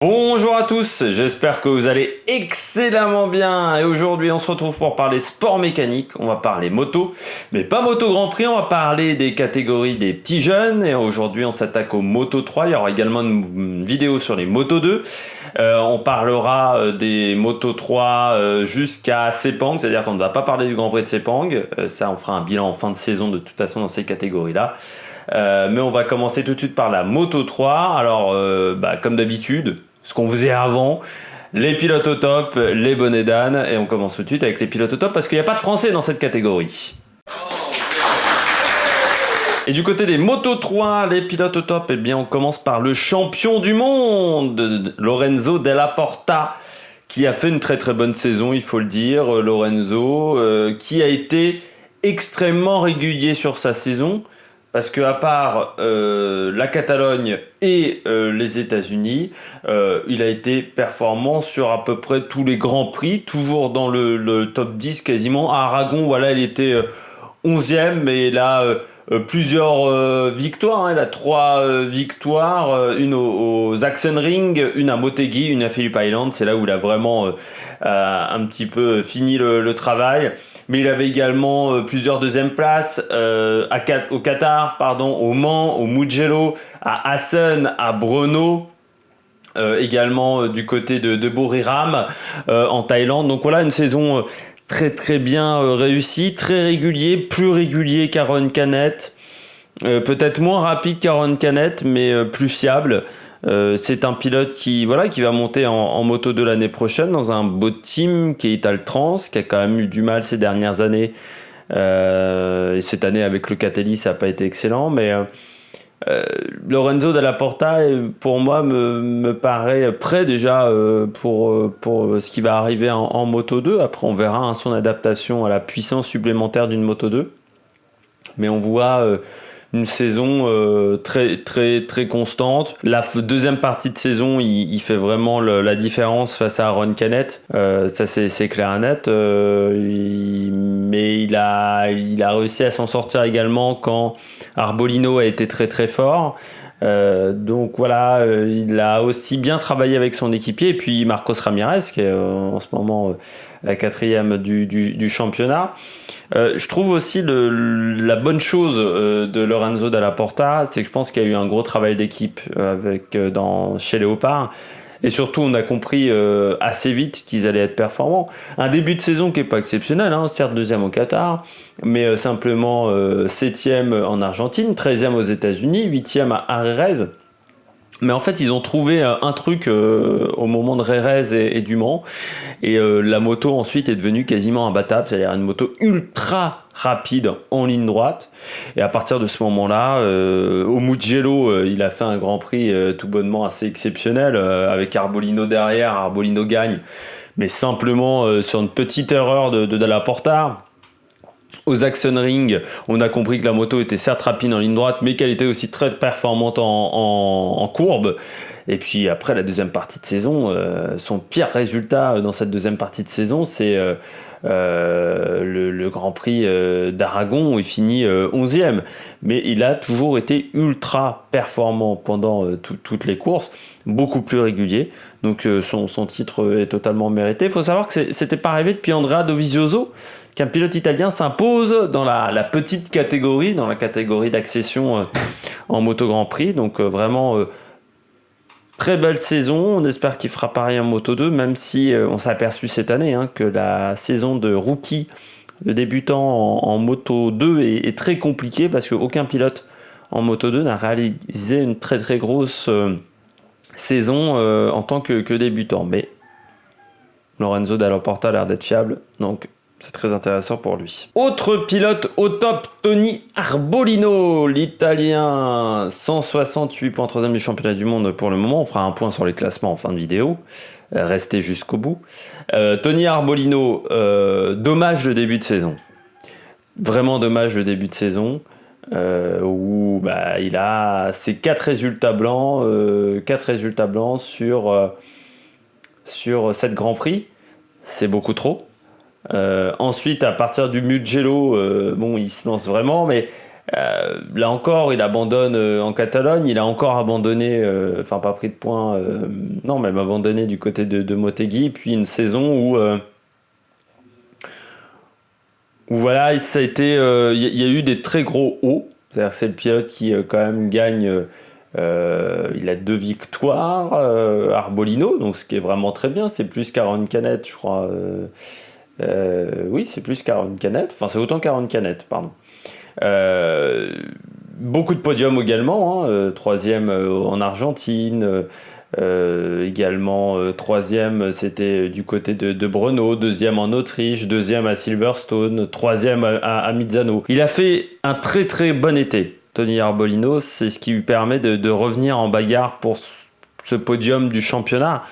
Bonjour à tous, j'espère que vous allez excellemment bien et aujourd'hui on se retrouve pour parler sport mécanique, on va parler moto, mais pas moto Grand Prix, on va parler des catégories des petits jeunes et aujourd'hui on s'attaque aux Moto 3, il y aura également une vidéo sur les Moto 2, on parlera des Moto 3 jusqu'à Sepang, c'est-à-dire qu'on ne va pas parler du Grand Prix de Sepang, ça on fera un bilan en fin de saison de toute façon dans ces catégories-là. Mais on va commencer tout de suite par la Moto 3, alors comme d'habitude, ce qu'on faisait avant, les pilotes au top, les bonnets d'âne, et on commence tout de suite avec les pilotes au top parce qu'il n'y a pas de français dans cette catégorie. Et du côté des Moto 3, les pilotes au top, eh bien on commence par le champion du monde, Lorenzo Della Porta, qui a fait une très très bonne saison, il faut le dire. Lorenzo, qui a été extrêmement régulier sur sa saison, parce qu'à part la Catalogne et les États-Unis, il a été performant sur à peu près tous les grands prix, toujours dans le top 10 quasiment. À Aragon, voilà, il était 11e, mais il a plusieurs victoires. Hein. Il a 3 victoires, une aux Sachsenring, une à Motegi, une à Phillip Island. C'est là où il a vraiment un petit peu fini le travail. Mais il avait également plusieurs deuxièmes places au Qatar, au Mans, au Mugello, à Assen, à Brno. Également du côté de Buriram en Thaïlande. Donc voilà, une saison très très bien réussie, très régulier, plus régulier qu'Aaron Canet. Peut-être moins rapide qu'Aaron Canet, mais plus fiable. C'est un pilote qui va monter en Moto 2 l'année prochaine dans un beau team qui est Italtrans, qui a quand même eu du mal ces dernières années. Et cette année avec le Catelli, ça n'a pas été excellent, mais Lorenzo Della Porta, pour moi, me paraît prêt déjà pour ce qui va arriver en Moto 2. Après, on verra son adaptation à la puissance supplémentaire d'une Moto 2. Mais on voit une saison très très très constante. La deuxième partie de saison, il fait vraiment la différence face à Aaron Canet. Ça c'est clair et net. Mais il a réussi à s'en sortir également quand Arbolino a été très très fort. Donc voilà, il a aussi bien travaillé avec son équipier. Et puis Marcos Ramirez, qui est en ce moment la 4e du championnat. Je trouve aussi la bonne chose de Lorenzo Della Porta, c'est que je pense qu'il y a eu un gros travail d'équipe chez Léopard. Et surtout, on a compris assez vite qu'ils allaient être performants. Un début de saison qui n'est pas exceptionnel, hein, certes 2e au Qatar, mais simplement 7e en Argentine, 13e aux États-Unis, 8e à Jerez. Mais en fait, ils ont trouvé un truc au moment de Jerez et du Mans. Et la moto ensuite est devenue quasiment imbattable, c'est-à-dire une moto ultra rapide en ligne droite. Et à partir de ce moment-là, au Mugello, il a fait un Grand Prix tout bonnement assez exceptionnel, avec Arbolino derrière. Arbolino gagne, mais simplement sur une petite erreur de Della Porta. Aux Sachsenring, on a compris que la moto était certes rapide en ligne droite, mais qu'elle était aussi très performante en courbe. Et puis après la deuxième partie de saison, son pire résultat dans cette deuxième partie de saison, c'est le Grand Prix d'Aragon où il finit 11e. Mais il a toujours été ultra performant pendant toutes les courses, beaucoup plus régulier. Donc son titre est totalement mérité. Il faut savoir que c'était pas arrivé depuis Andrea Dovizioso, qu'un pilote italien s'impose dans la petite catégorie, dans la catégorie d'accession en Moto Grand Prix. Donc vraiment très belle saison. On espère qu'il fera pareil en Moto 2, même si on s'est aperçu cette année que la saison de rookie, de débutant en Moto 2 est très compliquée parce qu'aucun pilote en Moto 2 n'a réalisé une très très grosse saison en tant que débutant. Mais Lorenzo Della Porta a l'air d'être fiable, donc c'est très intéressant pour lui. Autre pilote au top, Tony Arbolino, l'Italien, 168 points, 3e du championnat du monde pour le moment. On fera un point sur les classements en fin de vidéo. Restez jusqu'au bout. Tony Arbolino, dommage le début de saison. Vraiment dommage le début de saison. Où il a ses 4 résultats blancs sur 7 Grands Prix. C'est beaucoup trop. Ensuite, à partir du Mugello, il se lance vraiment, mais Là encore, il abandonne en Catalogne, il a encore abandonné, enfin pas pris de points, non, même abandonné du côté de Motegi, puis une saison où voilà, ça a été, il y a eu des très gros hauts, c'est-à-dire que c'est le pilote qui quand même gagne, il a 2 victoires, Arbolino, donc ce qui est vraiment très bien, c'est plus qu'Aaron Canet, je crois, oui, c'est plus qu'Aaron Canet, enfin c'est autant qu'Aaron Canet, pardon. Euh, Beaucoup de podiums également, hein, troisième en Argentine, également troisième c'était du côté de Brno, deuxième en Autriche, deuxième à Silverstone, troisième à Misano. Il a fait un très très bon été, Tony Arbolino, c'est ce qui lui permet de revenir en bagarre pour ce podium du championnat.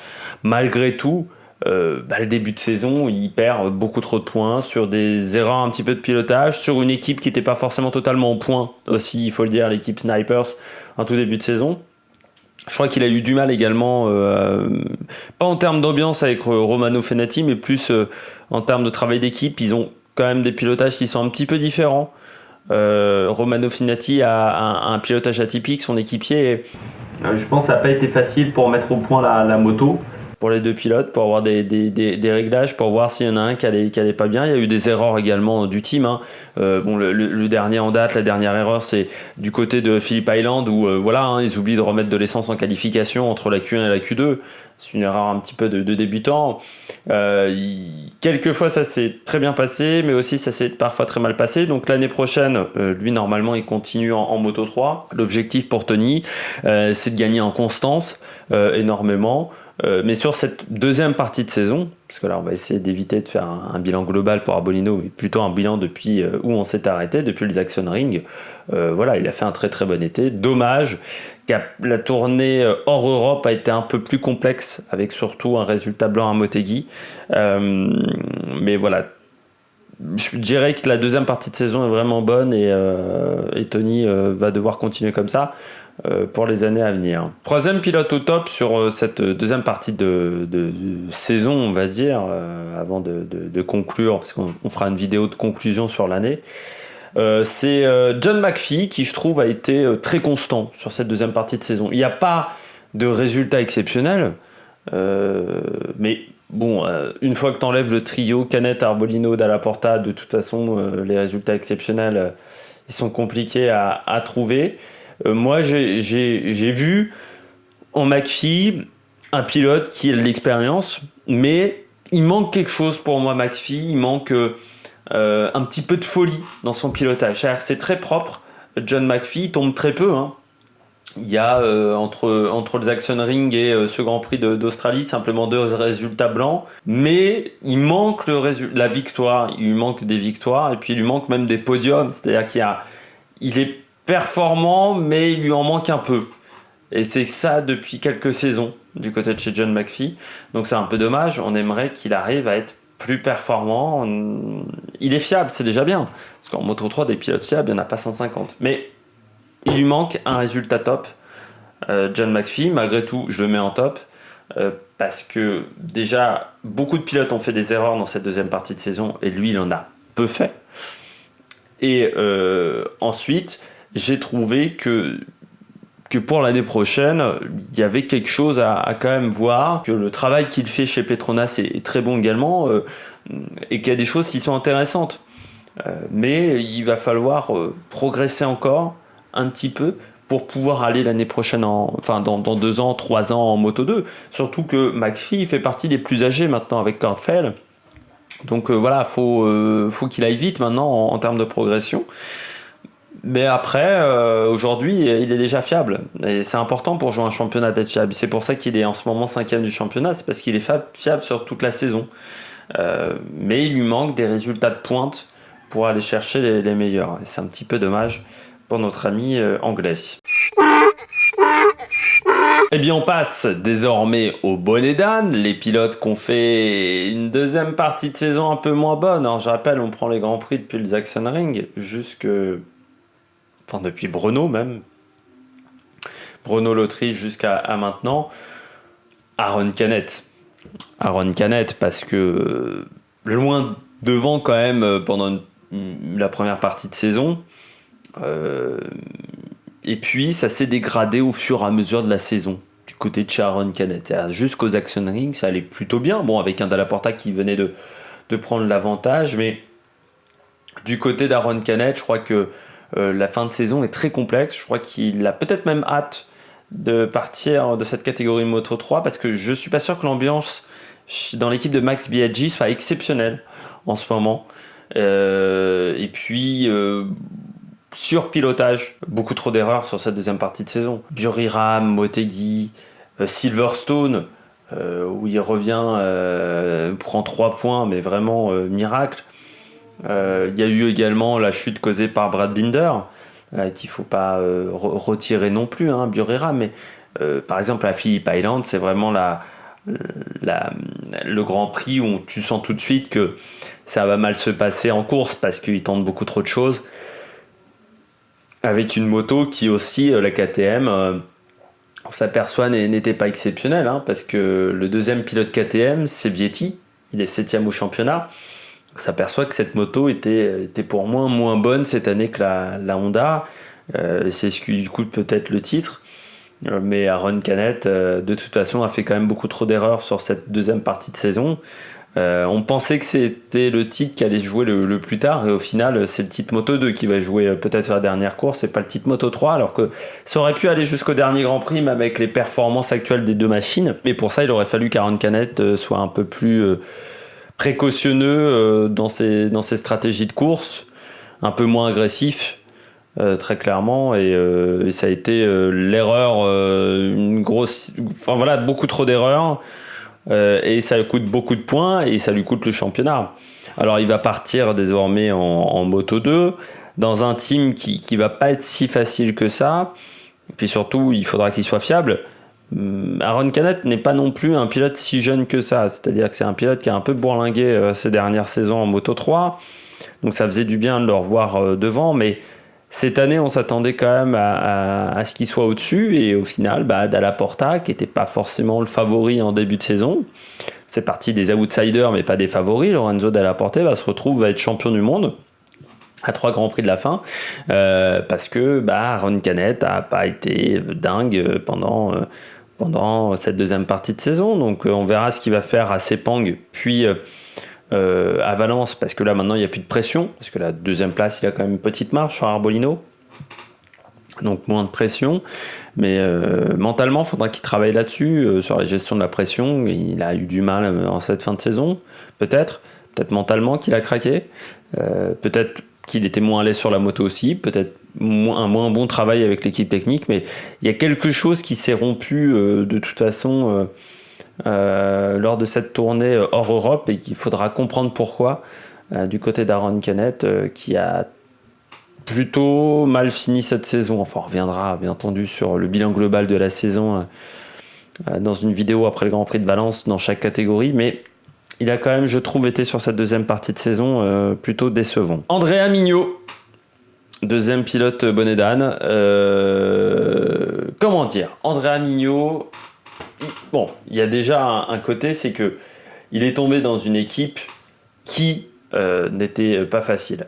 Malgré tout, le début de saison, il perd beaucoup trop de points sur des erreurs un petit peu de pilotage, sur une équipe qui n'était pas forcément totalement au point aussi, il faut le dire, l'équipe Snipers, en tout début de saison. Je crois qu'il a eu du mal également, pas en termes d'ambiance avec Romano Fenati, mais plus en termes de travail d'équipe. Ils ont quand même des pilotages qui sont un petit peu différents. Romano Fenati a un pilotage atypique, son équipier. Je pense que ça n'a pas été facile pour mettre au point la moto pour les deux pilotes, pour avoir des réglages, pour voir s'il y en a un qui allait pas bien. Il y a eu des erreurs également du team, hein. Le dernier en date, la dernière erreur, c'est du côté de Phillip Island où voilà, hein, ils oublient de remettre de l'essence en qualification entre la Q1 et la Q2. C'est une erreur un petit peu de débutant. Quelquefois ça s'est très bien passé, mais aussi ça s'est parfois très mal passé. Donc l'année prochaine, lui normalement il continue en Moto 3. L'objectif pour Tony, c'est de gagner en constance énormément. Mais sur cette deuxième partie de saison, parce que là on va essayer d'éviter de faire un bilan global pour Arbolino, mais plutôt un bilan depuis où on s'est arrêté, depuis le Jackson Ring. Voilà, il a fait un très très bon été. Dommage que la tournée hors Europe a été un peu plus complexe, avec surtout un résultat blanc à Motegi. Mais voilà, je dirais que la deuxième partie de saison est vraiment bonne et Tony va devoir continuer comme ça pour les années à venir. Troisième pilote au top sur cette deuxième partie de saison, on va dire, avant de conclure, parce qu'on fera une vidéo de conclusion sur l'année. C'est John McPhee qui, je trouve, a été très constant sur cette deuxième partie de saison. Il n'y a pas de résultats exceptionnels, mais bon, une fois que tu enlèves le trio Canet, Arbolino, Dalla Porta, de toute façon, les résultats exceptionnels, ils sont compliqués à trouver. Moi, j'ai vu en McPhee un pilote qui a de l'expérience, mais il manque quelque chose pour moi, McPhee. Il manque un petit peu de folie dans son pilotage. C'est très propre. John McPhee, il tombe très peu, hein. Il y a entre le Jackson Ring et ce Grand Prix d'Australie simplement 2 résultats blancs, mais il manque la victoire, il lui manque des victoires et puis il lui manque même des podiums, c'est-à-dire il est performant mais il lui en manque un peu. Et c'est ça depuis quelques saisons du côté de chez John McPhee, donc c'est un peu dommage, on aimerait qu'il arrive à être plus performant. Il est fiable, c'est déjà bien, parce qu'en Moto 3 des pilotes fiables, il n'y en a pas 150, mais il lui manque un résultat top. John McPhee, malgré tout, je le mets en top parce que déjà, beaucoup de pilotes ont fait des erreurs dans cette deuxième partie de saison et lui, il en a peu fait. Et ensuite, j'ai trouvé que pour l'année prochaine, il y avait quelque chose à quand même voir, que le travail qu'il fait chez Petronas est très bon également et qu'il y a des choses qui sont intéressantes. Mais il va falloir progresser encore un petit peu pour pouvoir aller l'année prochaine, dans 2 ans, 3 ans en Moto 2. Surtout que McPhee fait partie des plus âgés maintenant avec Kortfeld. Donc voilà, faut qu'il aille vite maintenant en termes de progression. Mais après, aujourd'hui, il est déjà fiable. Et c'est important pour jouer un championnat d'être fiable. C'est pour ça qu'il est en ce moment 5e du championnat. C'est parce qu'il est fiable sur toute la saison. Mais il lui manque des résultats de pointe pour aller chercher les meilleurs. Et c'est un petit peu dommage pour notre ami anglais. Eh bien, on passe désormais au bonnet d'âne, les pilotes qui ont fait une deuxième partie de saison un peu moins bonne. Alors, je rappelle, on prend les Grands Prix depuis le Jackson Ring, depuis Brno même. Brno l'Autriche jusqu'à maintenant. Aaron Canet, parce que loin devant quand même pendant la première partie de saison. Et puis ça s'est dégradé au fur et à mesure de la saison du côté de Aaron Canet. Jusqu'aux Action Rings, ça allait plutôt bien. Bon, avec un Dalla Porta qui venait de prendre l'avantage, mais du côté d'Aaron Canet, je crois que la fin de saison est très complexe. Je crois qu'il a peut-être même hâte de partir de cette catégorie Moto 3 parce que je suis pas sûr que l'ambiance dans l'équipe de Max Biaggi soit exceptionnelle en ce moment. Et puis surpilotage, beaucoup trop d'erreurs sur cette deuxième partie de saison. Buriram, Motegi, Silverstone, où il revient, prend 3 points, mais vraiment miracle. Il y a eu également la chute causée par Brad Binder, qu'il ne faut pas retirer non plus, hein, Buriram, mais par exemple la Phillip Island, c'est vraiment le Grand Prix où tu sens tout de suite que ça va mal se passer en course parce qu'ils tentent beaucoup trop de choses. Avec une moto qui aussi, la KTM, on s'aperçoit n'était pas exceptionnelle, hein, parce que le deuxième pilote KTM, c'est Vietti, il est 7ème au championnat. On s'aperçoit que cette moto était pour moi moins bonne cette année que la Honda. C'est ce qui lui coûte peut-être le titre. Mais Aaron Canet, de toute façon, a fait quand même beaucoup trop d'erreurs sur cette deuxième partie de saison. On pensait que c'était le titre qui allait se jouer le plus tard, et au final, c'est le titre Moto 2 qui va jouer peut-être sur la dernière course, et pas le titre Moto 3, alors que ça aurait pu aller jusqu'au dernier Grand Prix, même avec les performances actuelles des deux machines. Mais pour ça, il aurait fallu qu'Aaron Canet soit un peu plus précautionneux dans ses stratégies de course, un peu moins agressif. Très clairement, et ça a été l'erreur, une grosse, enfin voilà, beaucoup trop d'erreurs, et ça lui coûte beaucoup de points et ça lui coûte le championnat. Alors il va partir désormais en Moto 2 dans un team qui va pas être si facile que ça, et puis surtout il faudra qu'il soit fiable. Aaron Canet n'est pas non plus un pilote si jeune que ça, c'est-à-dire que c'est un pilote qui a un peu bourlingué ces dernières saisons en Moto 3, donc ça faisait du bien de le revoir devant, mais cette année, on s'attendait quand même à ce qu'il soit au-dessus, et au final, Dalla Porta, qui n'était pas forcément le favori en début de saison, c'est parti des outsiders, mais pas des favoris. Lorenzo Dalla Porta va être champion du monde à 3 Grands Prix de la fin, parce que Aaron Canet n'a pas été dingue pendant cette deuxième partie de saison. Donc on verra ce qu'il va faire à Sepang, puis à Valence, parce que là maintenant il n'y a plus de pression, parce que la deuxième place, il a quand même une petite marge sur Arbolino, donc moins de pression, mais mentalement il faudra qu'il travaille là-dessus, sur la gestion de la pression. Il a eu du mal en cette fin de saison, peut-être mentalement qu'il a craqué, peut-être qu'il était moins à l'aise sur la moto aussi, peut-être un moins bon travail avec l'équipe technique, mais il y a quelque chose qui s'est rompu de toute façon lors de cette tournée hors Europe, et qu'il faudra comprendre pourquoi du côté d'Aaron Canet, qui a plutôt mal fini cette saison. Enfin, on reviendra bien entendu sur le bilan global de la saison dans une vidéo après le Grand Prix de Valence dans chaque catégorie, mais il a quand même, je trouve, été sur cette deuxième partie de saison plutôt décevant. Andrea Mignot, deuxième pilote bonnet d'âne. Comment dire, Andrea Mignot, bon, il y a déjà un côté, c'est que il est tombé dans une équipe qui n'était pas facile.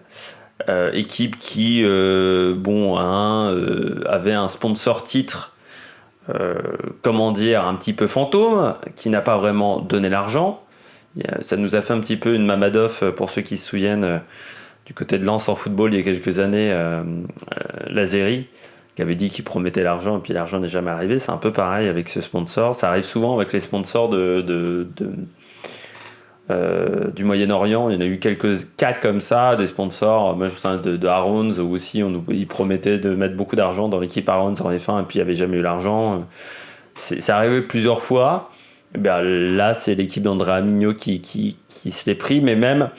Équipe qui avait un sponsor titre, comment dire, un petit peu fantôme, qui n'a pas vraiment donné l'argent. Ça nous a fait un petit peu une Mamadov, pour ceux qui se souviennent, du côté de Lens en football il y a quelques années, Lazeri, qui avait dit qu'il promettait l'argent et puis l'argent n'est jamais arrivé. C'est un peu pareil avec ce sponsor. Ça arrive souvent avec les sponsors du Moyen-Orient. Il y en a eu quelques cas comme ça, des sponsors. Moi, je me souviens de Arons, où aussi ils promettaient de mettre beaucoup d'argent dans l'équipe Arons en F1 et puis il n'y avait jamais eu l'argent. C'est arrivé plusieurs fois. Et bien, là, c'est l'équipe d'Andrea Mignot qui se l'est pris, mais même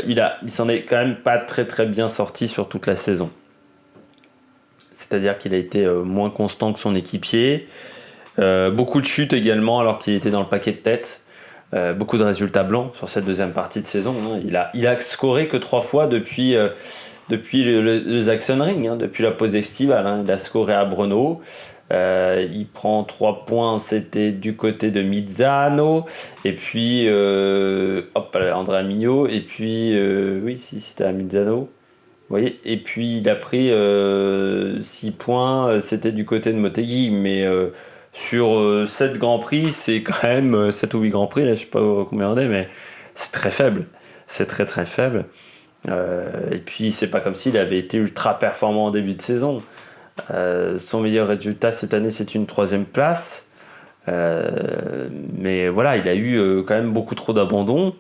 il s'en est quand même pas très très bien sorti sur toute la saison. C'est-à-dire qu'il a été moins constant que son équipier. Beaucoup de chutes également, alors qu'il était dans le paquet de tête. Beaucoup de résultats blancs sur cette deuxième partie de saison. Hein. Il a scoré que 3 fois depuis le Zaxxon Ring, hein, depuis la pause estivale. Hein. Il a scoré à Brno. Il prend 3 points, c'était du côté de Misano, et puis Andrea Mignot, et puis oui, si c'était à Misano, voyez, et puis il a pris 6 points, c'était du côté de Motegi, mais sur 7 Grands Prix, c'est quand même 7 ou 8 Grands Prix, là je sais pas combien on est, mais c'est très faible. C'est très très faible. Et puis c'est pas comme s'il avait été ultra performant en début de saison. Son meilleur résultat cette année, c'est une 3e place. Mais voilà, il a eu quand même beaucoup trop d'abandon.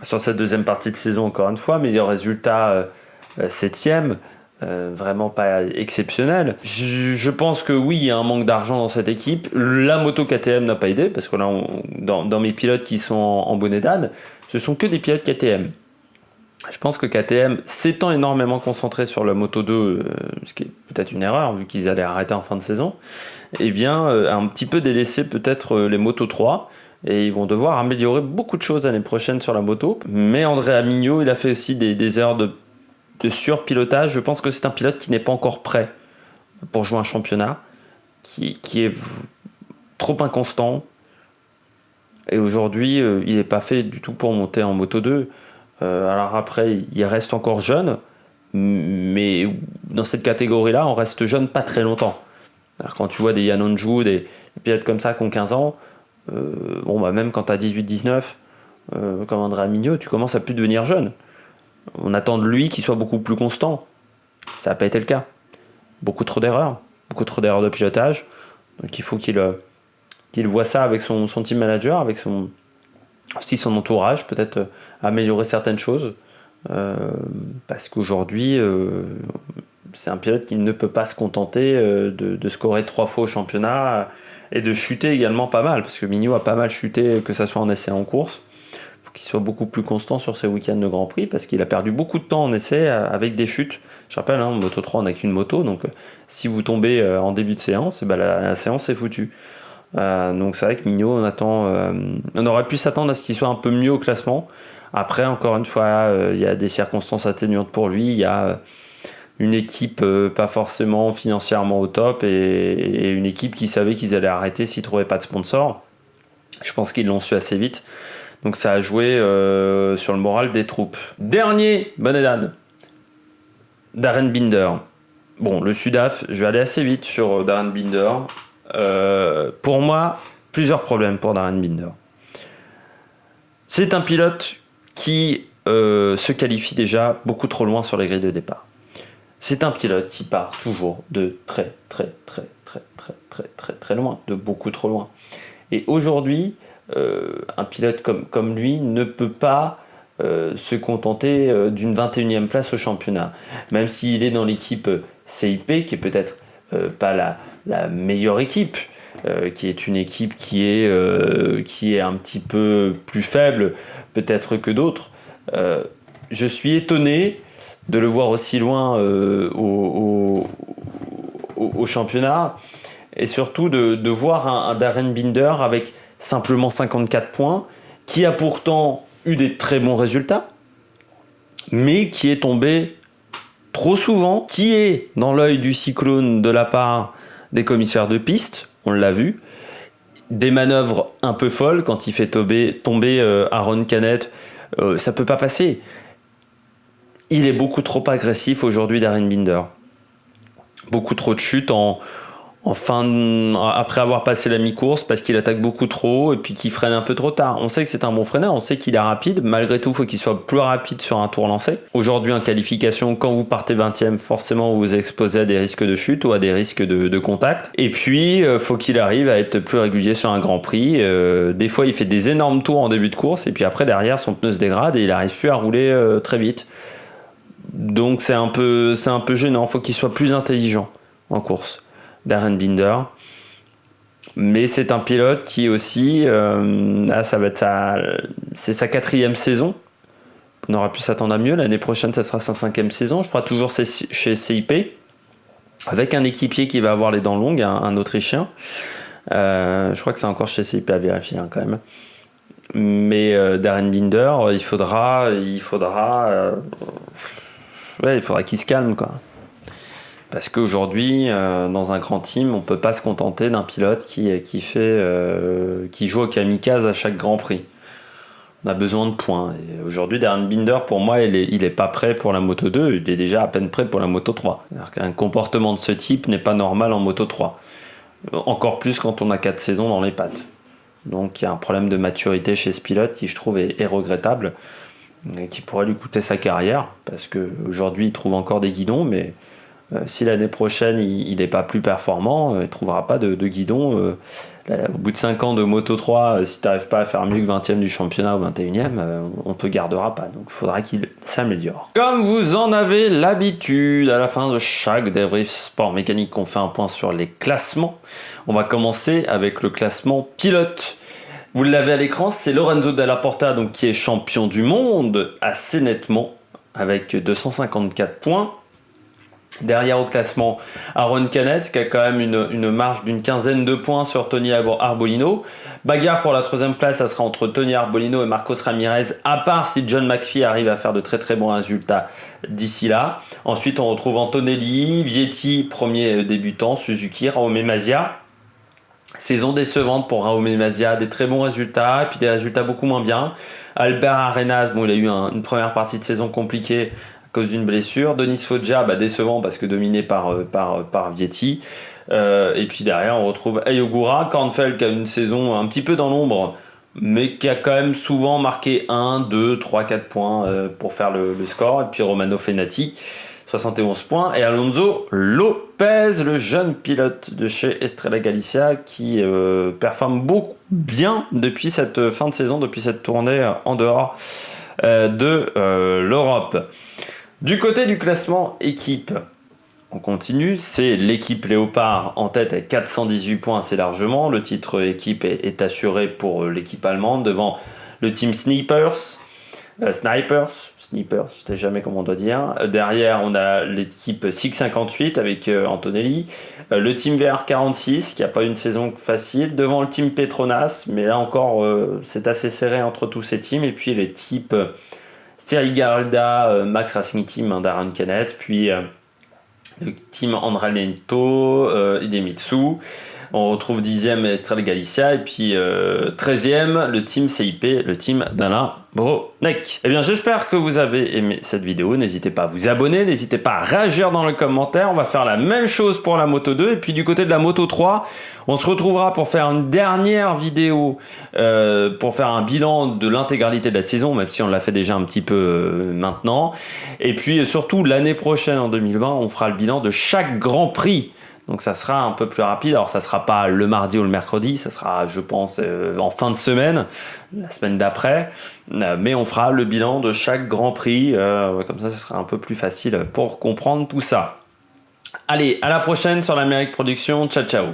Sur cette deuxième partie de saison, encore une fois, meilleur résultat 7e. Vraiment pas exceptionnel. Je pense que oui, il y a un manque d'argent dans cette équipe. La moto KTM n'a pas aidé, parce que là, dans mes pilotes qui sont en bonnet d'âne, ce sont que des pilotes KTM. Je pense que KTM, s'étant énormément concentré sur la Moto 2, ce qui est peut-être une erreur vu qu'ils allaient arrêter en fin de saison, eh bien, a un petit peu délaissé peut-être les Moto 3 et ils vont devoir améliorer beaucoup de choses l'année prochaine sur la moto. Mais Andrea Mignot, il a fait aussi des erreurs de surpilotage. Je pense que c'est un pilote qui n'est pas encore prêt pour jouer un championnat, qui est trop inconstant. Et aujourd'hui, il n'est pas fait du tout pour monter en Moto 2. Alors après, il reste encore jeune, mais dans cette catégorie-là, on reste jeune pas très longtemps. Alors quand tu vois des Yann Onju, des pilotes comme ça qui ont 15 ans, même quand tu as 18-19, comme Andrea Mignot, tu commences à plus devenir jeune. On attend de lui qu'il soit beaucoup plus constant. Ça n'a pas été le cas. Beaucoup trop d'erreurs de pilotage. Donc il faut qu'il voit ça avec son team manager, avec son entourage, peut-être améliorer certaines choses. Parce qu'aujourd'hui, c'est un pilote qui ne peut pas se contenter de scorer 3 fois au championnat et de chuter également pas mal, parce que Mignot a pas mal chuté, que ça soit en essai ou en course. Il faut qu'il soit beaucoup plus constant sur ses week-ends de Grand Prix, parce qu'il a perdu beaucoup de temps en essai avec des chutes. Je rappelle, en Moto 3, on n'a qu'une moto, donc si vous tombez en début de séance, la séance est foutue. Donc c'est vrai que Mignot, on aurait pu s'attendre à ce qu'il soit un peu mieux au classement. Après, encore une fois, il y a des circonstances atténuantes pour lui. Il y a une équipe pas forcément financièrement au top et une équipe qui savait qu'ils allaient arrêter s'ils ne trouvaient pas de sponsor. Je pense qu'ils l'ont su assez vite. Donc ça a joué sur le moral des troupes. Dernier bonnet d'âne, Darrell Binder. Bon, le Sudaf, je vais aller assez vite sur Darrell Binder. Pour moi, plusieurs problèmes pour Darrell Binder. C'est un pilote qui se qualifie déjà beaucoup trop loin sur les grilles de départ. C'est un pilote qui part toujours de très loin, de beaucoup trop loin. Et aujourd'hui, un pilote comme lui ne peut pas se contenter d'une 21e place au championnat. Même s'il est dans l'équipe CIP, qui est peut-être pas la meilleure équipe, qui est une équipe qui est un petit peu plus faible peut-être que d'autres. Je suis étonné de le voir aussi loin au championnat, et surtout de voir un Darrell Binder avec simplement 54 points, qui a pourtant eu des très bons résultats, mais qui est tombé trop souvent, qui est dans l'œil du cyclone de la part des commissaires de piste, on l'a vu, des manœuvres un peu folles quand il fait tomber Aaron Canet, ça peut pas passer. Il est beaucoup trop agressif aujourd'hui, Darrell Binder. Beaucoup trop de chutes après avoir passé la mi-course, parce qu'il attaque beaucoup trop et puis qu'il freine un peu trop tard. On sait que c'est un bon freineur, on sait qu'il est rapide, malgré tout il faut qu'il soit plus rapide sur un tour lancé. Aujourd'hui en qualification, quand vous partez 20e, forcément vous vous exposez à des risques de chute ou à des risques de contact. Et puis faut qu'il arrive à être plus régulier sur un Grand Prix. Des fois il fait des énormes tours en début de course et puis après derrière son pneu se dégrade et il n'arrive plus à rouler très vite. Donc c'est un peu gênant, faut qu'il soit plus intelligent en course, Darrell Binder. Mais c'est un pilote qui aussi, ça va être c'est sa 4e saison. On aurait pu s'attendre à mieux. L'année prochaine, ça sera sa 5e saison. Je crois toujours chez CIP, avec un équipier qui va avoir les dents longues, un Autrichien. Je crois que c'est encore chez CIP à vérifier quand même. Mais Darrell Binder, il faudra qu'il se calme, quoi. Parce qu'aujourd'hui, dans un grand team, on ne peut pas se contenter d'un pilote qui joue au kamikaze à chaque Grand Prix. On a besoin de points. Et aujourd'hui, Darren Binder, pour moi, il est pas prêt pour la Moto 2. Il est déjà à peine prêt pour la Moto 3. C'est-à-dire qu'un comportement de ce type n'est pas normal en Moto 3. Encore plus quand on a 4 saisons dans les pattes. Donc il y a un problème de maturité chez ce pilote qui, je trouve, est regrettable. Et qui pourrait lui coûter sa carrière. Parce qu'aujourd'hui, il trouve encore des guidons. Mais si l'année prochaine, il n'est pas plus performant, il ne trouvera pas de guidon. Au bout de 5 ans de Moto 3, si tu n'arrives pas à faire mieux que 20e du championnat ou 21e, on ne te gardera pas. Donc il faudra qu'il s'améliore. Comme vous en avez l'habitude, à la fin de chaque débrief sport mécanique, on fait un point sur les classements. On va commencer avec le classement pilote. Vous l'avez à l'écran, c'est Lorenzo Dalla Porta, donc, qui est champion du monde assez nettement, avec 254 points. Derrière au classement, Aaron Canet, qui a quand même une marge d'une quinzaine de points sur Tony Arbolino. Bagarre pour la 3e place, ça sera entre Tony Arbolino et Marcos Ramirez, à part si John McPhee arrive à faire de très très bons résultats d'ici là. Ensuite, on retrouve Antonelli, Vietti, premier débutant, Suzuki, Raume Mazia. Saison décevante pour Raume Mazia, des très bons résultats, et puis des résultats beaucoup moins bien. Albert Arenas, bon, il a eu une première partie de saison compliquée, cause d'une blessure. Denis Foggia, décevant parce que dominé par Vietti. Et puis derrière, on retrouve Ayogura. Kornfeld qui a une saison un petit peu dans l'ombre, mais qui a quand même souvent marqué 1, 2, 3, 4 points pour faire le score. Et puis Romano Fenati, 71 points. Et Alonso Lopez, le jeune pilote de chez Estrella Galicia, qui performe beaucoup bien depuis cette fin de saison, depuis cette tournée en dehors de l'Europe. Du côté du classement équipe, on continue, c'est l'équipe Léopard en tête avec 418 points assez largement. Le titre équipe est assuré pour l'équipe allemande devant le team Snipers, je sais jamais comment on doit dire. Derrière, on a l'équipe 658 avec Antonelli, le team VR46 qui n'a pas une saison facile, devant le team Petronas, mais là encore c'est assez serré entre tous ces teams, et puis les types Stirigalda, Max Racing Team, Darren Canet, puis le team Andralento, Idemitsu. On retrouve 10e Estrella Galicia, et puis 13e le team CIP, le team d'Alain Bronek. Eh bien, j'espère que vous avez aimé cette vidéo. N'hésitez pas à vous abonner, n'hésitez pas à réagir dans les commentaires. On va faire la même chose pour la Moto 2, et puis du côté de la Moto 3, on se retrouvera pour faire une dernière vidéo, pour faire un bilan de l'intégralité de la saison, même si on l'a fait déjà un petit peu maintenant. Et puis surtout, l'année prochaine, en 2020, on fera le bilan de chaque Grand Prix. Donc ça sera un peu plus rapide. Alors ça sera pas le mardi ou le mercredi, ça sera, je pense, en fin de semaine, la semaine d'après. Mais on fera le bilan de chaque Grand Prix. Comme ça sera un peu plus facile pour comprendre tout ça. Allez, à la prochaine sur l'Amérique Production. Ciao, ciao.